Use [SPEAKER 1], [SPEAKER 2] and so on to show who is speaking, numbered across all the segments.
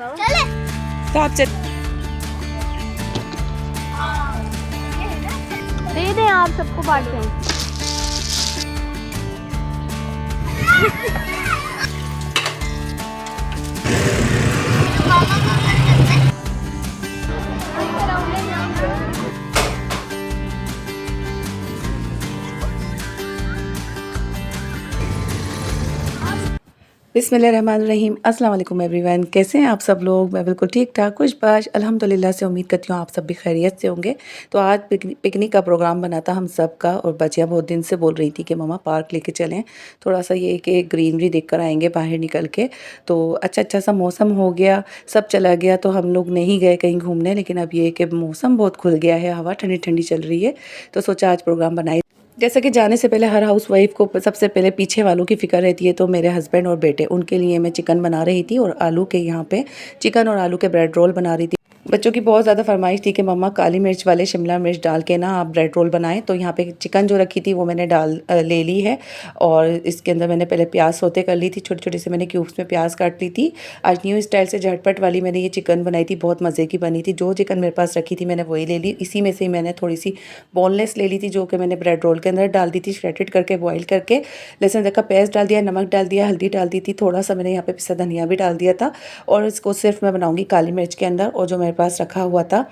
[SPEAKER 1] तो आप चल
[SPEAKER 2] दे दें, आप सबको बांटते हैं।
[SPEAKER 1] बिस्मिल्लाहिर्रहमानिर्रहीम। अस्सलाम वालेकुम एवरीवन, कैसे हैं आप सब लोग। मैं बिल्कुल ठीक ठाक खुशबाश अल्हम्दुलिल्लाह से उम्मीद करती हूँ आप सब भी खैरियत से होंगे। तो आज पिकनिक का प्रोग्राम बना था हम सब का, और बच्चियाँ बहुत दिन से बोल रही थी कि मम्मा पार्क लेके चलें, थोड़ा सा ये कि ग्रीनरी देख कर आएँगे बाहर निकल के। तो अच्छा सा मौसम हो गया, सब चला गया, तो हम लोग नहीं गए कहीं घूमने। लेकिन अब ये कि मौसम बहुत खुल गया है, हवा ठंडी ठंडी चल रही है, तो सोचा आज प्रोग्राम बनाए। जैसा कि जाने से पहले हर हाउसवाइफ को सबसे पहले पीछे वालों की फ़िक्र रहती है, तो मेरे हस्बैंड और बेटे, उनके लिए मैं चिकन बना रही थी, और आलू के यहाँ पे चिकन और आलू के ब्रेड रोल बना रही थी। बच्चों की बहुत ज़्यादा फरमाइश थी कि मम्मा काली मिर्च वाले शिमला मिर्च डाल के ना आप ब्रेड रोल बनाएं। तो यहाँ पे चिकन जो रखी थी वो मैंने ले ली है, और इसके अंदर मैंने पहले प्याज सोते कर ली थी, छोटे छोटे से मैंने क्यूब्स में प्याज काट ली थी। आज न्यू स्टाइल से झटपट वाली मैंने ये चिकन बनाई थी, बहुत मज़े की बनी थी। जो चिकन मेरे पास रखी थी मैंने वही ले ली, इसी में से मैंने थोड़ी सी बोनलेस ले ली थी, जो कि मैंने ब्रेड रोल के अंदर डाल दी थी, श्रेडेड करके बॉईल करके। लहसुन अदरक का पेस्ट डाल दिया, नमक डाल दिया, हल्दी डाल दी थी, थोड़ा सा मैंने यहाँ पे पिसा धनिया भी डाल दिया था। और इसको सिर्फ मैं बनाऊँगी काली मिर्च के अंदर, और जो मेरे पास रखा हुआ था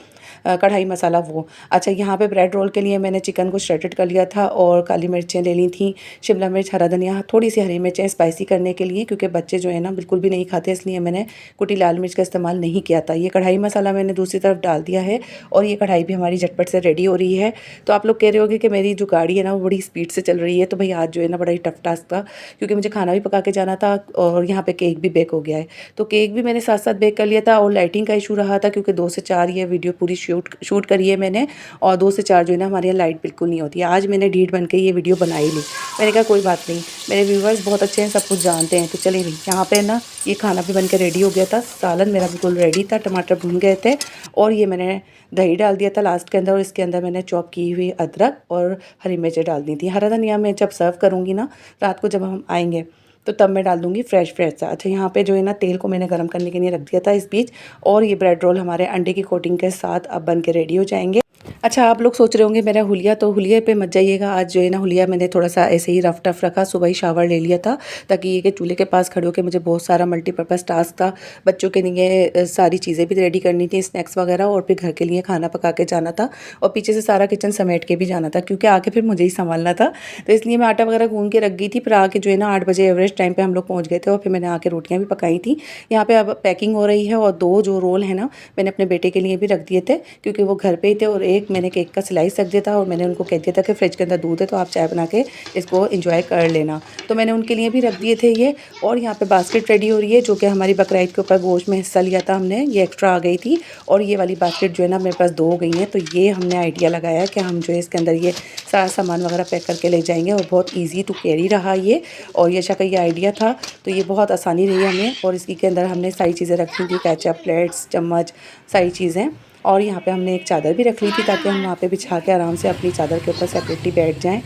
[SPEAKER 1] कढ़ाई मसाला वो। अच्छा, यहाँ पे ब्रेड रोल के लिए मैंने चिकन को श्रेडेड कर लिया था, और काली मिर्चें ले ली थी, शिमला मिर्च, हरा धनिया, थोड़ी सी हरी मिर्चें स्पाइसी करने के लिए, क्योंकि बच्चे जो है ना बिल्कुल भी नहीं खाते, इसलिए मैंने कुटी लाल मिर्च का इस्तेमाल नहीं किया था। ये कढ़ाई मसाला मैंने दूसरी तरफ डाल दिया है, और ये कढ़ाई भी हमारी झटपट से रेडी हो रही है। तो आप लोग कह रहे होगे कि मेरी जो गाड़ी है ना वो बड़ी स्पीड से चल रही है, तो भाई आज जो है ना बड़ा ही टफ टास्क था, क्योंकि मुझे खाना भी पका के जाना था, और यहाँ पे केक भी बेक हो गया है। तो केक भी मैंने साथ साथ बेक कर लिया था, और लाइटिंग का इशू रहा था, क्योंकि 2 से 4 ये वीडियो पूरी शूट करी है मैंने, और 2 से 4 जो है ना हमारे यहाँ लाइट बिल्कुल नहीं होती है। आज मैंने ढीठ बन के ये वीडियो बनाई ली। मैंने कहा कोई बात नहीं, मेरे व्यूवर्स बहुत अच्छे हैं, सब कुछ जानते हैं। तो चलिए भाई, यहाँ पे ना ये खाना भी बन के रेडी हो गया था, सालन मेरा बिल्कुल रेडी था, टमाटर भून गए थे, और ये मैंने दही डाल दिया था लास्ट के अंदर, और इसके अंदर मैंने चॉप की हुई अदरक और हरी मिर्चें डाल दी थी। हरा धनिया मैं जब सर्व करूँगी ना रात को जब हम आएँगे, तो तब मैं डाल दूँगी फ्रेश सा। अच्छा, यहाँ पे जो है ना तेल को मैंने गर्म करने के लिए रख दिया था इस बीच, और ये ब्रेड रोल हमारे अंडे की कोटिंग के साथ अब बन के रेडी हो जाएंगे। अच्छा, आप लोग सोच रहे होंगे मेरा हुलिया, तो हुलिये पे मत जाइएगा। आज जो है ना हुलिया मैंने थोड़ा सा ऐसे ही रफ टफ रखा, सुबह ही शावर ले लिया था, ताकि ये कि चूल्हे के पास खड़े होकर मुझे बहुत सारा मल्टीपर्पज़ टास्क था। बच्चों के लिए सारी चीज़ें भी रेडी करनी थी, स्नैक्स वगैरह, और फिर घर के लिए खाना पका के जाना था, और पीछे से सारा किचन समेट के भी जाना था, क्योंकि आके फिर मुझे ही संभालना था। तो इसलिए मैं आटा वगैरह गूँध के रख गई थी। फिर आके जो है ना 8 बजे एवरेज टाइम पर हम लोग पहुँच गए थे, और फिर मैंने आके रोटियाँ भी पकाई थी। यहाँ पर अब पैकिंग हो रही है, और 2 जो रोल हैं ना मैंने अपने बेटे के लिए भी रख दिए थे, क्योंकि वो घर पर ही थे, और एक मैंने केक का स्लाइस रख दिया था, और मैंने उनको कह दिया था कि फ्रिज के अंदर दूध है, तो आप चाय बना के इसको एंजॉय कर लेना। तो मैंने उनके लिए भी रख दिए थे ये। और यहाँ पे बास्केट रेडी हो रही है, जो कि हमारी बकरा ईद के ऊपर गोश्त में हिस्सा लिया था हमने, ये एक्स्ट्रा आ गई थी, और ये वाली बास्केट जो है ना मेरे पास 2 हो गई हैं। तो ये हमने आइडिया लगाया कि हम जो है इसके अंदर ये सारा सामान वगैरह पैक करके ले जाएंगे, और बहुत ईजी टू कैरी रहा ये, और ये का ये आइडिया था, तो ये बहुत आसानी रही हमें। और इसके के अंदर हमने सारी चीज़ें रखी थी, केचप, प्लेट्स, चम्मच, सारी चीज़ें। और यहाँ पे हमने एक चादर भी रख ली थी, ताकि हम वहाँ पे बिछा के आराम से अपनी चादर के ऊपर सेपरेटली बैठ जाएं।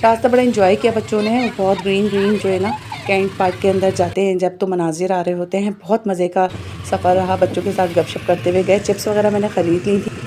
[SPEAKER 1] रास्ता बड़ा एंजॉय किया बच्चों ने, बहुत ग्रीन जो है ना कैंट पार्क के अंदर जाते हैं जब, तो मनाजिर आ रहे होते हैं। बहुत मज़े का सफ़र रहा, बच्चों के साथ गपशप करते हुए गए। चिप्स वगैरह मैंने ख़रीद ली थी,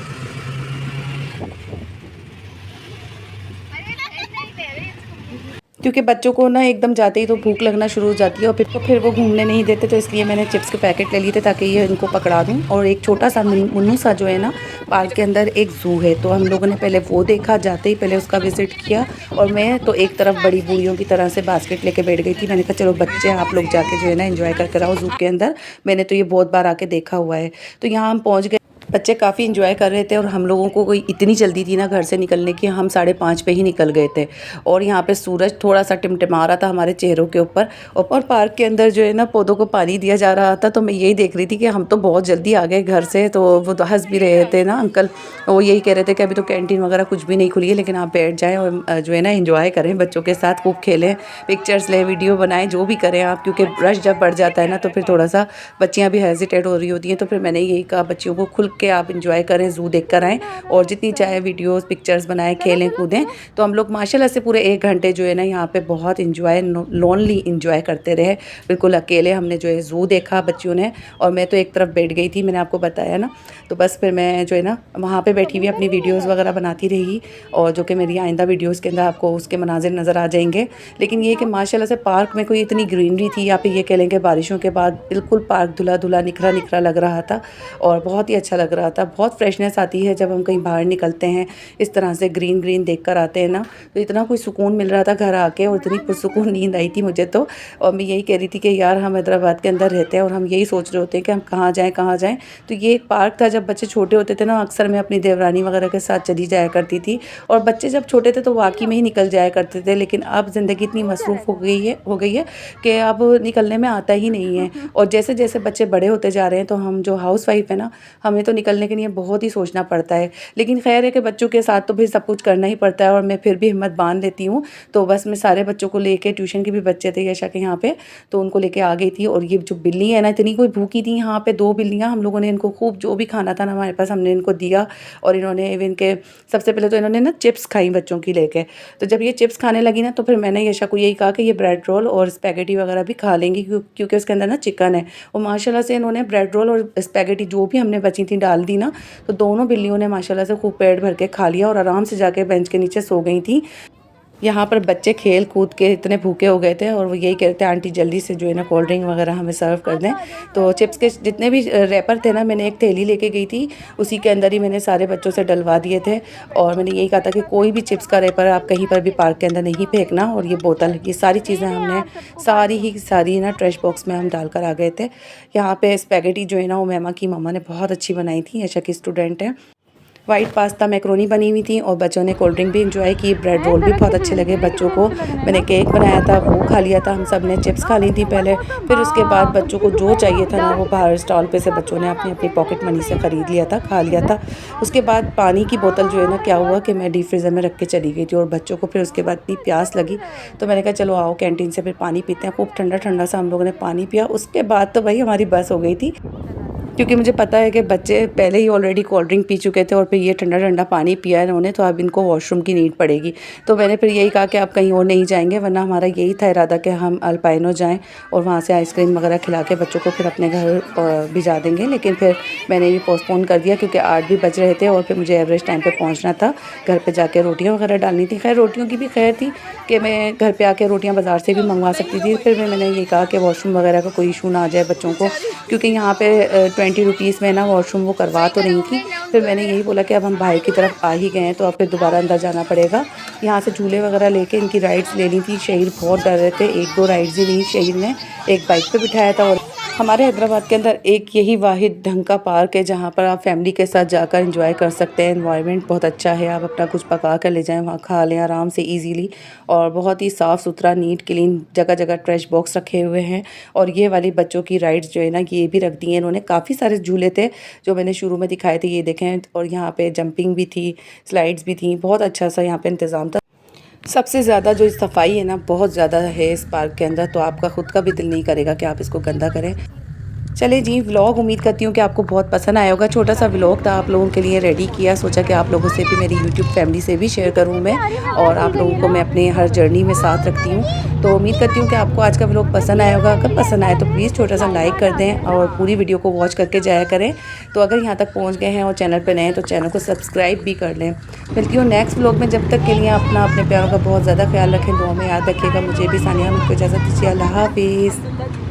[SPEAKER 1] क्योंकि बच्चों को ना एकदम जाते ही तो भूख लगना शुरू हो जाती है, और फिर वो घूमने नहीं देते। तो इसलिए मैंने चिप्स के पैकेट ले लिए थे, ताकि ये इनको पकड़ा दूँ। और एक छोटा सा मुन्नू सा जो है ना पार्क के अंदर एक ज़ू है, तो हम लोगों ने पहले वो देखा, जाते ही पहले उसका विज़िट किया। और मैं तो एक तरफ बड़ी बूढ़ियों की तरह से बास्केट लेके बैठ गई थी। मैंने कहा चलो बच्चे आप लोग जाके जो है ना एंजॉय करके आओ ज़ू के अंदर, मैंने तो ये बहुत बार आके देखा हुआ है। तो यहाँ हम पहुँच गए, बच्चे काफ़ी एंजॉय कर रहे थे, और हम लोगों को कोई इतनी जल्दी थी ना घर से निकलने की, हम 5:30 पे ही निकल गए थे। और यहाँ पे सूरज थोड़ा सा टिमटिमा रहा था हमारे चेहरों के ऊपर, और पार्क के अंदर जो है ना पौधों को पानी दिया जा रहा था। तो मैं यही देख रही थी कि हम तो बहुत जल्दी आ गए घर से। तो वो तो हंस भी रहे थे ना अंकल, वो यही कह रहे थे कि अभी तो कैंटीन वगैरह कुछ भी नहीं खुली है, लेकिन आप बैठ जाएँ और जो है ना एंजॉय करें बच्चों के साथ, खूब खेलें, पिक्चर्स लें, वीडियो बनाएं, जो भी करें आप, क्योंकि रश जब बढ़ जाता है ना तो फिर थोड़ा सा बच्चियाँ भी हेजिटेट हो रही होती हैं। तो फिर मैंने यही कहा बच्चियों को खुल के आप इंजॉय करें, ज़ू देख कर आएँ और जितनी चाहे वीडियोज़ पिक्चर्स बनाएँ, खेलें कूदें। तो हम लोग माशाल्लाह से पूरे 1 घंटे जो है ना यहाँ पे बहुत इंजॉय लोनली इंजॉय करते रहे। बिल्कुल अकेले हमने जो है ज़ू देखा बच्चियों ने, और मैं तो एक तरफ बैठ गई थी, मैंने आपको बताया ना। तो बस फिर मैं जो है ना वहाँ पे बैठी हुई अपनी वीडियोज़ वगैरह बनाती रही, और जो कि मेरी आइंदा वीडियोज़ के अंदर आपको उसके मनाज़िर नज़र आ जाएंगे। लेकिन ये कि माशाल्लाह से पार्क में कोई इतनी ग्रीनरी थी, या फिर ये कह लें कि बारिशों के बाद बिल्कुल पार्क धुला धुला निखरा निखरा लग रहा था, और बहुत ही अच्छा लग रहा था। बहुत फ्रेशनेस आती है जब हम कहीं बाहर निकलते हैं, इस तरह से ग्रीन ग्रीन देख कर आते हैं ना, तो इतना कोई सुकून मिल रहा था घर आके, और इतनी पुरसुकून नींद आई थी मुझे तो। और मैं यही कह रही थी कि यार हम हैदराबाद के अंदर रहते हैं और हम यही सोच रहे होते हैं कि हम कहाँ जाएँ कहाँ जाएँ। तो ये एक पार्क था, जब बच्चे छोटे होते थे ना अक्सर मैं अपनी देवरानी वगैरह के साथ चली जाया करती थी, और बच्चे जब छोटे थे तो वाकई में ही निकल जाया करते थे। लेकिन अब ज़िंदगी इतनी मसरूफ़ हो गई है कि अब निकलने में आता ही नहीं है। और जैसे जैसे बच्चे बड़े होते जा रहे हैं, तो हम जो हाउस वाइफ है ना, हमें तो निकलने के लिए बहुत ही सोचना पड़ता है। लेकिन खैर है कि बच्चों के साथ तो फिर सब कुछ करना ही पड़ता है, और मैं फिर भी हिम्मत बांध लेती हूँ। तो बस मैं सारे बच्चों को लेके, ट्यूशन के भी बच्चे थे यशा के यहाँ पे, तो उनको लेके आ गई थी। और ये जो बिल्ली है ना, इतनी कोई भूखी थी यहाँ पे, 2 बिल्लियाँ, हम लोगों ने इनको खूब जो भी खाना था ना हमारे पास हमने इनको दिया। और इन्होंने इवन के सबसे पहले तो इन्होंने ना चिप्स खाई बच्चों की लेके। तो जब ये चिप्स खाने लगी ना, तो फिर मैंने यशा को यही कहा कि ये ब्रेड रोल और स्पैगेटी वगैरह भी खा लेंगी, क्योंकि उसके अंदर ना चिकन है। और माशाल्लाह से इन्होंने ब्रेड रोल और स्पैगेटी जो भी हमने बची थी डाल दी ना, तो दोनों बिल्लियों ने माशाल्लाह से खूब पेट भर के खा लिया, और आराम से जाके बेंच के नीचे सो गई थी। यहाँ पर बच्चे खेल कूद के इतने भूखे हो गए थे, और वो यही कहते हैं आंटी जल्दी से जो है ना कोल्ड ड्रिंक वगैरह हमें सर्व कर दें। तो चिप्स के जितने भी रैपर थे ना, मैंने एक थैली लेके गई थी, उसी के अंदर ही मैंने सारे बच्चों से डलवा दिए थे। और मैंने यही कहा था कि कोई भी चिप्स का रैपर आप कहीं पर भी पार्क के अंदर नहीं फेंकना। और ये बोतल, ये सारी चीज़ें हमने सारी ना ट्रैश बॉक्स में हम डाल कर आ गए थे। यहाँ पे स्पैगेटी जो है ना, वो मैमा की मम्मा ने बहुत अच्छी बनाई थी, यशा की स्टूडेंट है। वाइट पास्ता मैक्रोनी बनी हुई थी, और बच्चों ने कोल्ड ड्रिंक भी इंजॉय की। ब्रेड रोल भी बहुत अच्छे लगे बच्चों को। मैंने केक बनाया था, वो खा लिया था हम सब ने। चिप्स खा ली थी पहले, फिर उसके बाद बच्चों को जो चाहिए था ना, वो बाहर स्टॉल पे से बच्चों ने अपनी अपनी पॉकेट मनी से ख़रीद लिया था, खा लिया था। उसके बाद पानी की बोतल जो है ना, क्या हुआ कि मैं डीप फ्रीज़र में रख के चली गई थी, और बच्चों को फिर उसके बाद इतनी प्यास लगी, तो मैंने कहा चलो आओ कैंटीन से फिर पानी पीते हैं। खूब ठंडा ठंडा सा हम लोगों ने पानी पिया। उसके बाद तो भाई हमारी बस हो गई थी, क्योंकि मुझे पता है कि बच्चे पहले ही ऑलरेडी कोल्ड ड्रिंक पी चुके थे, और फिर ये ठंडा ठंडा पानी पिया है इन्होंने, तो अब इनको वॉशरूम की नीड पड़ेगी। तो मैंने फिर यही कहा कि अब कहीं और नहीं जाएंगे, वरना हमारा यही था इरादा कि हम अल्पाइनो जाएं और वहाँ से आइसक्रीम वगैरह खिला के बच्चों को फिर अपने घर भिजा देंगे। लेकिन फिर मैंने ये पोस्टपोन कर दिया, क्योंकि 8 भी बज रहे थे, और फिर मुझे एवरेज टाइम पर पहुँचना था। घर पर जाके रोटियाँ वगैरह डालनी थी। खैर रोटियों की भी खैर थी कि मैं घर पर आके रोटियाँ बाज़ार से भी मंगवा सकती थी। फिर मैंने ये कहा कि वॉशरूम वगैरह का कोई इशू ना आ जाए बच्चों को, क्योंकि यहाँ पे 20 रुपीज़ में ना वॉशरूम वो करवा तो नहीं थी। फिर मैंने यही बोला कि अब हम बाहर की तरफ आ ही गए हैं, तो अब फिर दोबारा अंदर जाना पड़ेगा। यहाँ से झूले वगैरह लेके इनकी राइड्स ले ली थी। शहीर बहुत डर रहे थे, 1-2 राइड्स ही ली शहीर ने। एक बाइक पे बिठाया था, और हमारे हैदराबाद के अंदर एक यही वाहिद ढंग का पार्क है जहाँ पर आप फैमिली के साथ जाकर एंजॉय कर सकते हैं। एनवायरनमेंट बहुत अच्छा है, आप अपना कुछ पका कर ले जाएं, वहाँ खा लें आराम से इजीली, और बहुत ही साफ़ सुथरा नीट क्लीन, जगह जगह ट्रैश बॉक्स रखे हुए हैं। और ये वाली बच्चों की राइड्स जो है ना, ये भी रख दी हैं इन्होंने। काफ़ी सारे झूले थे जो मैंने शुरू में दिखाए थे, ये देखें। और यहाँ पे जंपिंग भी थी, स्लाइड्स भी थी, बहुत अच्छा सा यहाँ पे इंतज़ाम था। सबसे ज़्यादा जो सफाई है ना, बहुत ज़्यादा है इस पार्क के अंदर, तो आपका ख़ुद का भी दिल नहीं करेगा कि आप इसको गंदा करें। चले जी, व्लॉग उम्मीद करती हूँ कि आपको बहुत पसंद आया होगा। छोटा सा व्लॉग था आप लोगों के लिए रेडी किया, सोचा कि आप लोगों से भी, मेरी यूट्यूब फैमिली से भी शेयर करूँ मैं, और आप लोगों को मैं अपने हर जर्नी में साथ रखती हूँ। तो उम्मीद करती हूँ कि आपको आज का व्लॉग पसंद आया होगा। अगर पसंद आए तो प्लीज़ छोटा सा लाइक कर दें, और पूरी वीडियो को वॉच करके जाया करें। तो अगर यहाँ तक पहुँच गए हैं और चैनल पर नए हैं, तो चैनल को सब्सक्राइब भी कर लें। मिलती हूँ नेक्स्ट व्लॉग में, जब तक के लिए अपने प्यारों का बहुत ज़्यादा ख्याल रखें, दुआ में याद रखिएगा। मुझे भी सानिया को इजाज़त दीजिए। अल्लाह हाफिज़।